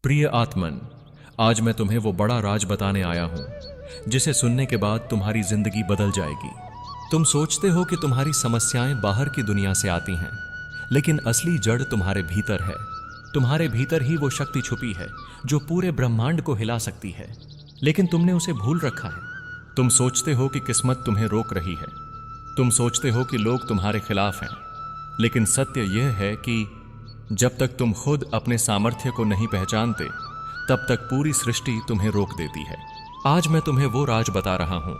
प्रिय आत्मन, आज मैं तुम्हें वो बड़ा राज बताने आया हूं जिसे सुनने के बाद तुम्हारी जिंदगी बदल जाएगी। तुम सोचते हो कि तुम्हारी समस्याएं बाहर की दुनिया से आती हैं, लेकिन असली जड़ तुम्हारे भीतर है। तुम्हारे भीतर ही वो शक्ति छुपी है जो पूरे ब्रह्मांड को हिला सकती है, लेकिन तुमने उसे भूल रखा है। तुम सोचते हो कि किस्मत तुम्हें रोक रही है। तुम सोचते हो कि लोग तुम्हारे खिलाफ हैं, लेकिन सत्य यह है कि जब तक तुम खुद अपने सामर्थ्य को नहीं पहचानते, तब तक पूरी सृष्टि तुम्हें रोक देती है। आज मैं तुम्हें वो राज बता रहा हूं।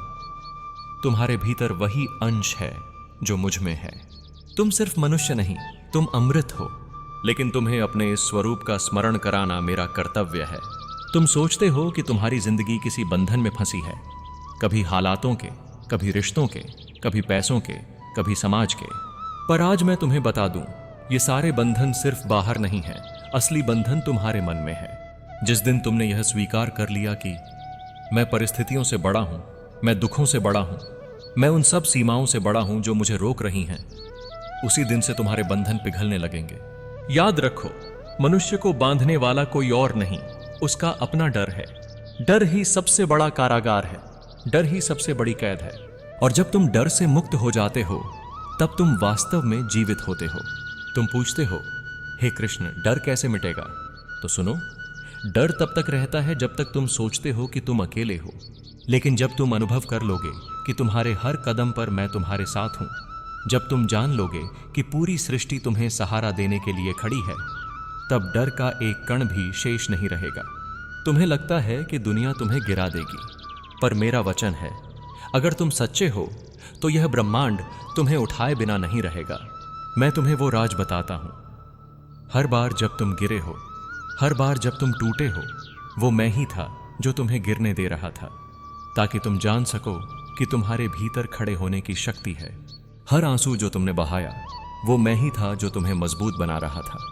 तुम्हारे भीतर वही अंश है जो मुझ में है। तुम सिर्फ मनुष्य नहीं, तुम अमृत हो, लेकिन तुम्हें अपने इस स्वरूप का स्मरण कराना मेरा कर्तव्य है। तुम सोचते हो कि तुम्हारी जिंदगी किसी बंधन में फंसी है, कभी हालातों के, कभी रिश्तों के, कभी पैसों के, कभी समाज के। पर आज मैं तुम्हें बता दूं, ये सारे बंधन सिर्फ बाहर नहीं है, असली बंधन तुम्हारे मन में है। जिस दिन तुमने यह स्वीकार कर लिया कि मैं परिस्थितियों से बड़ा हूं, मैं दुखों से बड़ा हूं, मैं उन सब सीमाओं से बड़ा हूं जो मुझे रोक रही हैं, उसी दिन से तुम्हारे बंधन पिघलने लगेंगे। याद रखो, मनुष्य को बांधने वाला कोई और नहीं, उसका अपना डर है। डर ही सबसे बड़ा कारागार है, डर ही सबसे बड़ी कैद है। और जब तुम डर से मुक्त हो जाते हो, तब तुम वास्तव में जीवित होते हो। तुम पूछते हो, हे कृष्ण, डर कैसे मिटेगा? तो सुनो, डर तब तक रहता है जब तक तुम सोचते हो कि तुम अकेले हो, लेकिन जब तुम अनुभव कर लोगे कि तुम्हारे हर कदम पर मैं तुम्हारे साथ हूं, जब तुम जान लोगे कि पूरी सृष्टि तुम्हें सहारा देने के लिए खड़ी है, तब डर का एक कण भी शेष नहीं रहेगा। तुम्हें लगता है कि दुनिया तुम्हें गिरा देगी, पर मेरा वचन है, अगर तुम सच्चे हो तो यह ब्रह्मांड तुम्हें उठाए बिना नहीं रहेगा। मैं तुम्हें वो राज बताता हूं। हर बार जब तुम गिरे हो, हर बार जब तुम टूटे हो, वो मैं ही था जो तुम्हें गिरने दे रहा था, ताकि तुम जान सको कि तुम्हारे भीतर खड़े होने की शक्ति है। हर आंसू जो तुमने बहाया, वो मैं ही था जो तुम्हें मजबूत बना रहा था।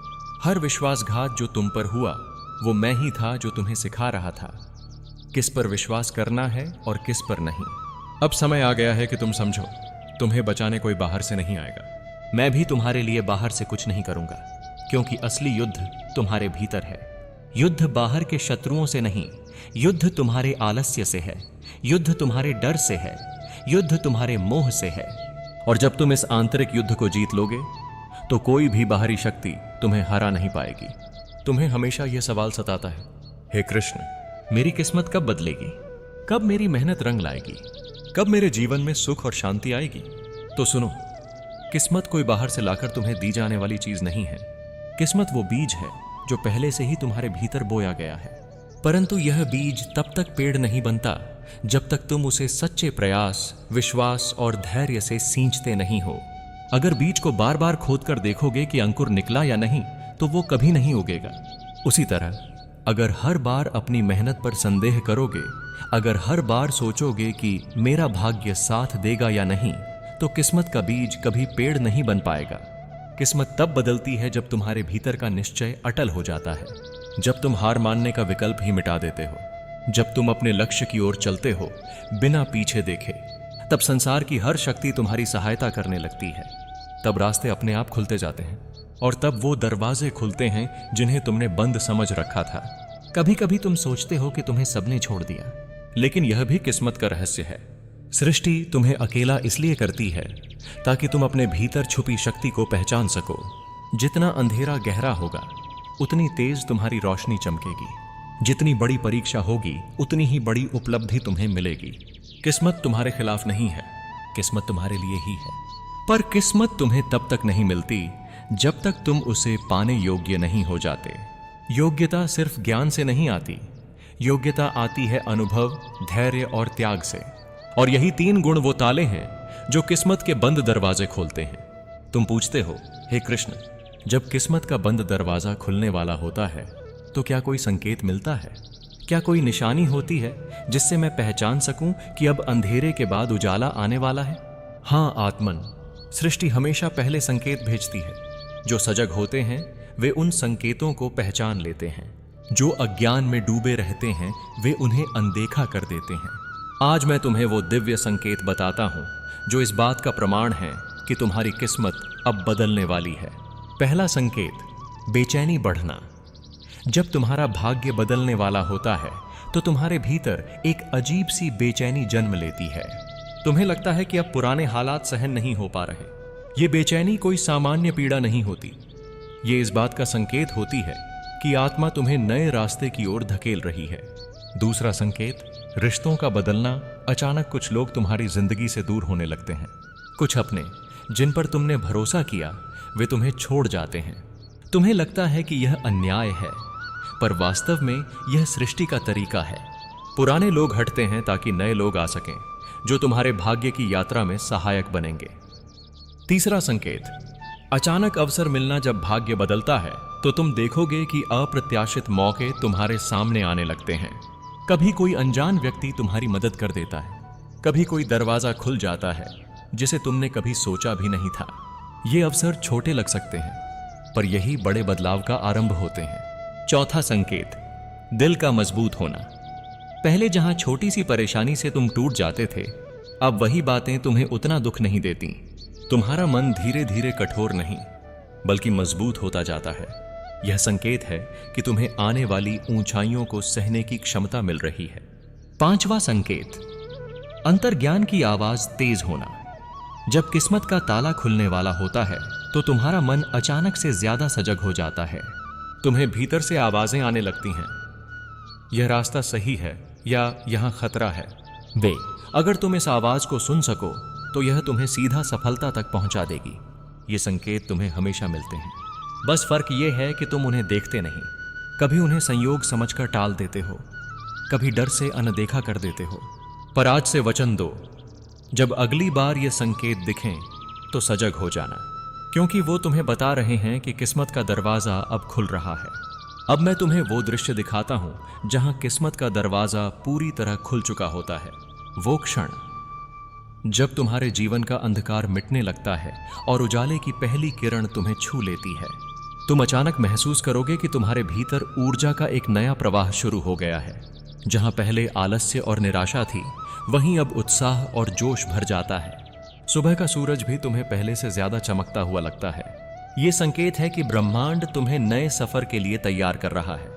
हर विश्वासघात जो तुम पर हुआ, वो मैं ही था जो तुम्हें सिखा रहा था किस पर विश्वास करना है और किस पर नहीं। अब समय आ गया है कि तुम समझो, तुम्हें बचाने कोई बाहर से नहीं आएगा। मैं भी तुम्हारे लिए बाहर से कुछ नहीं करूंगा, क्योंकि असली युद्ध तुम्हारे भीतर है। युद्ध बाहर के शत्रुओं से नहीं, युद्ध तुम्हारे आलस्य से है, युद्ध तुम्हारे डर से है, युद्ध तुम्हारे मोह से है। और जब तुम इस आंतरिक युद्ध को जीत लोगे, तो कोई भी बाहरी शक्ति तुम्हें हरा नहीं पाएगी। तुम्हें हमेशा यह सवाल सताता है, हे कृष्ण, मेरी किस्मत कब बदलेगी? कब मेरी मेहनत रंग लाएगी? कब मेरे जीवन में सुख और शांति आएगी? तो सुनो, किस्मत कोई बाहर से लाकर तुम्हें दी जाने वाली चीज नहीं है। किस्मत वो बीज है जो पहले से ही तुम्हारे भीतर बोया गया है। परंतु यह बीज तब तक पेड़ नहीं बनता जब तक तुम उसे सच्चे प्रयास, विश्वास और धैर्य से सींचते नहीं हो। अगर बीज को बार बार खोदकर देखोगे कि अंकुर निकला या नहीं, तो वो कभी नहीं उगेगा। उसी तरह अगर हर बार अपनी मेहनत पर संदेह करोगे, अगर हर बार सोचोगे कि मेरा भाग्य साथ देगा या नहीं, तो किस्मत का बीज कभी पेड़ नहीं बन पाएगा। किस्मत तब बदलती है जब तुम्हारे भीतर का निश्चय अटल हो जाता है, जब तुम हार मानने का विकल्प ही मिटा देते हो, जब तुम अपने लक्ष्य की ओर चलते हो बिना पीछे देखे। तब संसार की हर शक्ति तुम्हारी सहायता करने लगती है। तब रास्ते अपने आप खुलते जाते हैं, और तब वो दरवाजे खुलते हैं जिन्हें तुमने बंद समझ रखा था। कभी कभी तुम सोचते हो कि तुम्हें सबने छोड़ दिया, लेकिन यह भी किस्मत का रहस्य है। सृष्टि तुम्हें अकेला इसलिए करती है ताकि तुम अपने भीतर छुपी शक्ति को पहचान सको। जितना अंधेरा गहरा होगा, उतनी तेज तुम्हारी रोशनी चमकेगी। जितनी बड़ी परीक्षा होगी, उतनी ही बड़ी उपलब्धि तुम्हें मिलेगी। किस्मत तुम्हारे खिलाफ नहीं है, किस्मत तुम्हारे लिए ही है। पर किस्मत तुम्हें तब तक नहीं मिलती जब तक तुम उसे पाने योग्य नहीं हो जाते। योग्यता सिर्फ ज्ञान से नहीं आती, योग्यता आती है अनुभव, धैर्य और त्याग से। और यही तीन गुण वो ताले हैं जो किस्मत के बंद दरवाजे खोलते हैं। तुम पूछते हो, हे कृष्ण, जब किस्मत का बंद दरवाजा खुलने वाला होता है, तो क्या कोई संकेत मिलता है? क्या कोई निशानी होती है जिससे मैं पहचान सकूं कि अब अंधेरे के बाद उजाला आने वाला है? हाँ आत्मन, सृष्टि हमेशा पहले संकेत भेजती है। जो सजग होते हैं वे उन संकेतों को पहचान लेते हैं। जो अज्ञान में डूबे रहते हैं वे उन्हें अनदेखा कर देते हैं। आज मैं तुम्हें वो दिव्य संकेत बताता हूं जो इस बात का प्रमाण है कि तुम्हारी किस्मत अब बदलने वाली है। पहला संकेत, बेचैनी बढ़ना। जब तुम्हारा भाग्य बदलने वाला होता है तो तुम्हारे भीतर एक अजीब सी बेचैनी जन्म लेती है। तुम्हें लगता है कि अब पुराने हालात सहन नहीं हो पा रहे। ये बेचैनी कोई सामान्य पीड़ा नहीं होती। ये इस बात का संकेत होती है कि आत्मा तुम्हें नए रास्ते की ओर धकेल रही है। दूसरा संकेत, रिश्तों का बदलना। अचानक कुछ लोग तुम्हारी जिंदगी से दूर होने लगते हैं। कुछ अपने जिन पर तुमने भरोसा किया वे तुम्हें छोड़ जाते हैं। तुम्हें लगता है कि यह अन्याय है, पर वास्तव में यह सृष्टि का तरीका है। पुराने लोग हटते हैं ताकि नए लोग आ सकें जो तुम्हारे भाग्य की यात्रा में सहायक बनेंगे। तीसरा संकेत, अचानक अवसर मिलना। जब भाग्य बदलता है तो तुम देखोगे कि अप्रत्याशित मौके तुम्हारे सामने आने लगते हैं। कभी कोई अनजान व्यक्ति तुम्हारी मदद कर देता है, कभी कोई दरवाजा खुल जाता है जिसे तुमने कभी सोचा भी नहीं था। ये अवसर छोटे लग सकते हैं, पर यही बड़े बदलाव का आरंभ होते हैं। चौथा संकेत, दिल का मजबूत होना। पहले जहां छोटी सी परेशानी से तुम टूट जाते थे, अब वही बातें तुम्हें उतना दुख नहीं देती। तुम्हारा मन धीरे धीरे कठोर नहीं बल्कि मजबूत होता जाता है। यह संकेत है कि तुम्हें आने वाली ऊंचाइयों को सहने की क्षमता मिल रही है। पांचवा संकेत, अंतर्ज्ञान की आवाज तेज होना। जब किस्मत का ताला खुलने वाला होता है तो तुम्हारा मन अचानक से ज्यादा सजग हो जाता है। तुम्हें भीतर से आवाजें आने लगती हैं, यह रास्ता सही है या यहां खतरा है। अगर तुम इस आवाज को सुन सको तो यह तुम्हें सीधा सफलता तक पहुंचा देगी। ये संकेत तुम्हें हमेशा मिलते हैं, बस फर्क यह है कि तुम उन्हें देखते नहीं। कभी उन्हें संयोग समझकर टाल देते हो, कभी डर से अनदेखा कर देते हो। पर आज से वचन दो, जब अगली बार ये संकेत दिखें तो सजग हो जाना, क्योंकि वो तुम्हें बता रहे हैं कि किस्मत का दरवाजा अब खुल रहा है। अब मैं तुम्हें वो दृश्य दिखाता हूं जहां किस्मत का दरवाजा पूरी तरह खुल चुका होता है। वो क्षण जब तुम्हारे जीवन का अंधकार मिटने लगता है और उजाले की पहली किरण तुम्हें छू लेती है। तुम अचानक महसूस करोगे कि तुम्हारे भीतर ऊर्जा का एक नया प्रवाह शुरू हो गया है। जहां पहले आलस्य और निराशा थी, वहीं अब उत्साह और जोश भर जाता है। सुबह का सूरज भी तुम्हें पहले से ज्यादा चमकता हुआ लगता है। यह संकेत है कि ब्रह्मांड तुम्हें नए सफर के लिए तैयार कर रहा है।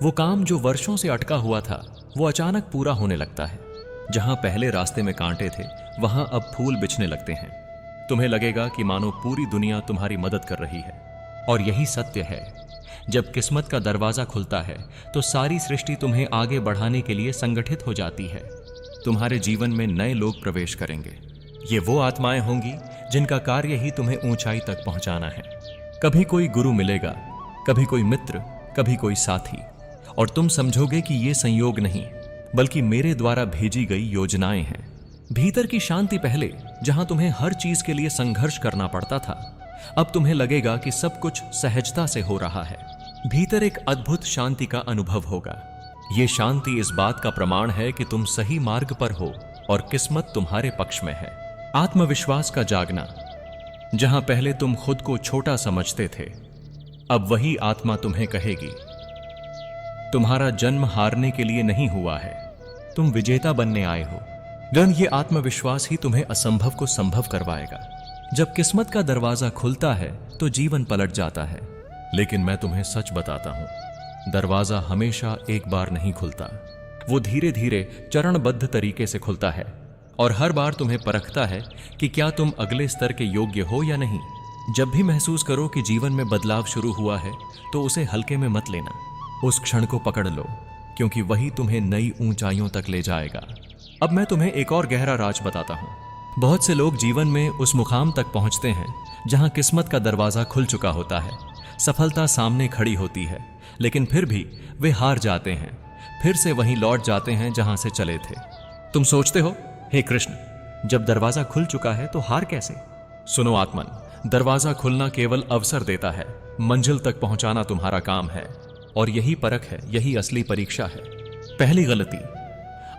वो काम जो वर्षों से अटका हुआ था, वो अचानक पूरा होने लगता है। जहां पहले रास्ते में कांटे थे, वहां अब फूल बिछने लगते हैं। तुम्हें लगेगा कि मानो पूरी दुनिया तुम्हारी मदद कर रही है। और यही सत्य है, जब किस्मत का दरवाजा खुलता है तो सारी सृष्टि तुम्हें आगे बढ़ाने के लिए संगठित हो जाती है। तुम्हारे जीवन में नए लोग प्रवेश करेंगे। ये वो आत्माएं होंगी जिनका कार्य ही तुम्हें ऊंचाई तक पहुंचाना है। कभी कोई गुरु मिलेगा, कभी कोई मित्र, कभी कोई साथी, और तुम समझोगे कि ये संयोग नहीं बल्कि मेरे द्वारा भेजी गई योजनाएं हैं। भीतर की शांति पहले जहां तुम्हें हर चीज के लिए संघर्ष करना पड़ता था, अब तुम्हें लगेगा कि सब कुछ सहजता से हो रहा है। भीतर एक अद्भुत शांति का अनुभव होगा। यह शांति इस बात का प्रमाण है कि तुम सही मार्ग पर हो और किस्मत तुम्हारे पक्ष में है। आत्मविश्वास का जागना। जहां पहले तुम खुद को छोटा समझते थे, अब वही आत्मा तुम्हें कहेगी, तुम्हारा जन्म हारने के लिए नहीं हुआ है, तुम विजेता बनने आए हो। ये आत्मविश्वास ही तुम्हें असंभव को संभव करवाएगा। जब किस्मत का दरवाजा खुलता है तो जीवन पलट जाता है। लेकिन मैं तुम्हें सच बताता हूं, दरवाजा हमेशा एक बार नहीं खुलता। वो धीरे धीरे चरणबद्ध तरीके से खुलता है और हर बार तुम्हें परखता है कि क्या तुम अगले स्तर के योग्य हो या नहीं। जब भी महसूस करो कि जीवन में बदलाव शुरू हुआ है तो उसे हल्के में मत लेना। उस क्षण को पकड़ लो, क्योंकि वही तुम्हें नई ऊंचाइयों तक ले जाएगा। अब मैं तुम्हें एक और गहरा राज बताता हूं। बहुत से लोग जीवन में उस मुकाम तक पहुंचते हैं जहां किस्मत का दरवाजा खुल चुका होता है, सफलता सामने खड़ी होती है, लेकिन फिर भी वे हार जाते हैं, फिर से वहीं लौट जाते हैं जहां से चले थे। तुम सोचते हो, हे कृष्ण, जब दरवाजा खुल चुका है तो हार कैसे? सुनो आत्मन, दरवाजा खुलना केवल अवसर देता है, मंजिल तक पहुंचाना तुम्हारा काम है। और यही परख है, यही असली परीक्षा है। पहली गलती,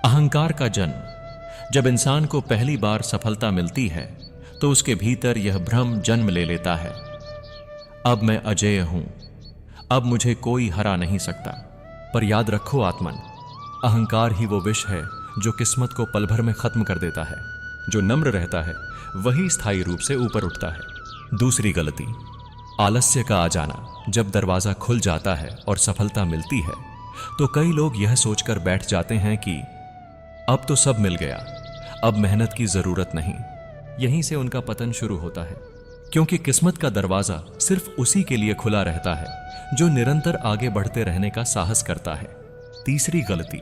अहंकार का जन्म। जब इंसान को पहली बार सफलता मिलती है तो उसके भीतर यह भ्रम जन्म ले लेता है, अब मैं अजेय हूं, अब मुझे कोई हरा नहीं सकता। पर याद रखो आत्मन, अहंकार ही वो विष है जो किस्मत को पल भर में खत्म कर देता है। जो नम्र रहता है वही स्थायी रूप से ऊपर उठता है। दूसरी गलती, आलस्य का आ जाना। जब दरवाजा खुल जाता है और सफलता मिलती है तो कई लोग यह सोचकर बैठ जाते हैं कि अब तो सब मिल गया, अब मेहनत की जरूरत नहीं। यहीं से उनका पतन शुरू होता है, क्योंकि किस्मत का दरवाजा सिर्फ उसी के लिए खुला रहता है जो निरंतर आगे बढ़ते रहने का साहस करता है। तीसरी गलती,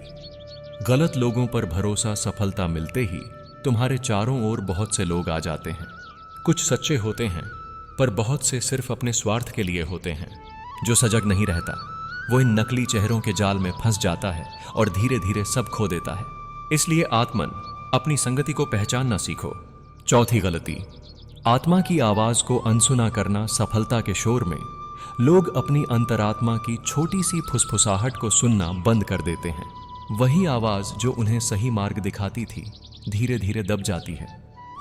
गलत लोगों पर भरोसा। सफलता मिलते ही तुम्हारे चारों ओर बहुत से लोग आ जाते हैं। कुछ सच्चे होते हैं, पर बहुत से सिर्फ अपने स्वार्थ के लिए होते हैं। जो सजग नहीं रहता वो इन नकली चेहरों के जाल में फंस जाता है और धीरे धीरे सब खो देता है। इसलिए आत्मन, अपनी संगति को पहचानना सीखो। चौथी गलती, आत्मा की आवाज को अनसुना करना। सफलता के शोर में लोग अपनी अंतरात्मा की छोटी सी फुसफुसाहट को सुनना बंद कर देते हैं। वही आवाज जो उन्हें सही मार्ग दिखाती थी धीरे धीरे दब जाती है,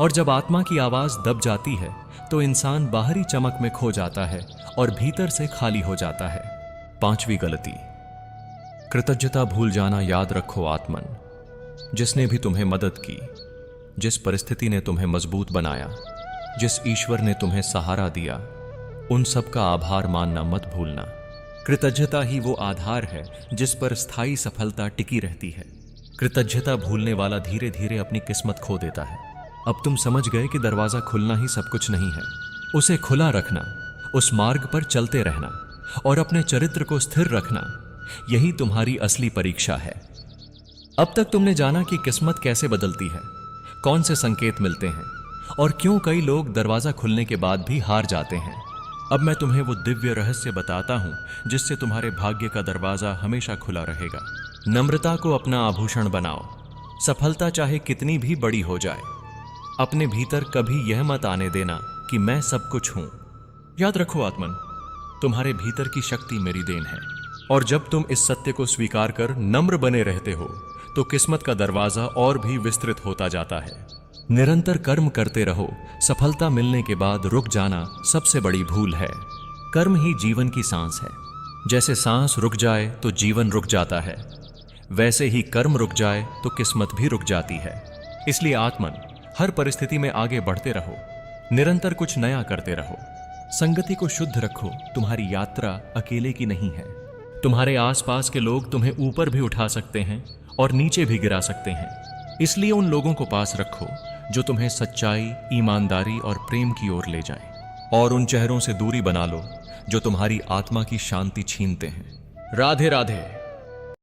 और जब आत्मा की आवाज दब जाती है तो इंसान बाहरी चमक में खो जाता है और भीतर से खाली हो जाता है। पांचवी गलती, कृतज्ञता भूल जाना। याद रखो आत्मन, जिसने भी तुम्हें मदद की, जिस परिस्थिति ने तुम्हें मजबूत बनाया, जिस ईश्वर ने तुम्हें सहारा दिया, उन सब का आभार मानना मत भूलना। कृतज्ञता ही वो आधार है जिस पर स्थायी सफलता टिकी रहती है। कृतज्ञता भूलने वाला धीरे धीरे अपनी किस्मत खो देता है। अब तुम समझ गए कि दरवाजा खुलना ही सब कुछ नहीं है। उसे खुला रखना, उस मार्ग पर चलते रहना और अपने चरित्र को स्थिर रखना, यही तुम्हारी असली परीक्षा है। अब तक तुमने जाना कि किस्मत कैसे बदलती है, कौन से संकेत मिलते हैं और क्यों कई लोग दरवाजा खुलने के बाद भी हार जाते हैं। अब मैं तुम्हें वो दिव्य रहस्य बताता हूं जिससे तुम्हारे भाग्य का दरवाजा हमेशा खुला रहेगा। नम्रता को अपना आभूषण बनाओ। सफलता चाहे कितनी भी बड़ी हो जाए, अपने भीतर कभी यह मत आने देना कि मैं सब कुछ हूं। याद रखो आत्मन, तुम्हारे भीतर की शक्ति मेरी देन है, और जब तुम इस सत्य को स्वीकार कर नम्र बने रहते हो तो किस्मत का दरवाजा और भी विस्तृत होता जाता है। निरंतर कर्म करते रहो। सफलता मिलने के बाद रुक जाना सबसे बड़ी भूल है। कर्म ही जीवन की सांस है। जैसे सांस रुक जाए तो जीवन रुक जाता है, वैसे ही कर्म रुक जाए तो किस्मत भी रुक जाती है। इसलिए आत्मन, हर परिस्थिति में आगे बढ़ते रहो, निरंतर कुछ नया करते रहो। संगति को शुद्ध रखो। तुम्हारी यात्रा अकेले की नहीं है। तुम्हारे आसपास के लोग तुम्हें ऊपर भी उठा सकते हैं और नीचे भी गिरा सकते हैं। इसलिए उन लोगों को पास रखो जो तुम्हें सच्चाई, ईमानदारी और प्रेम की ओर ले जाएं, और उन चेहरों से दूरी बना लो जो तुम्हारी आत्मा की शांति छीनते हैं। राधे राधे।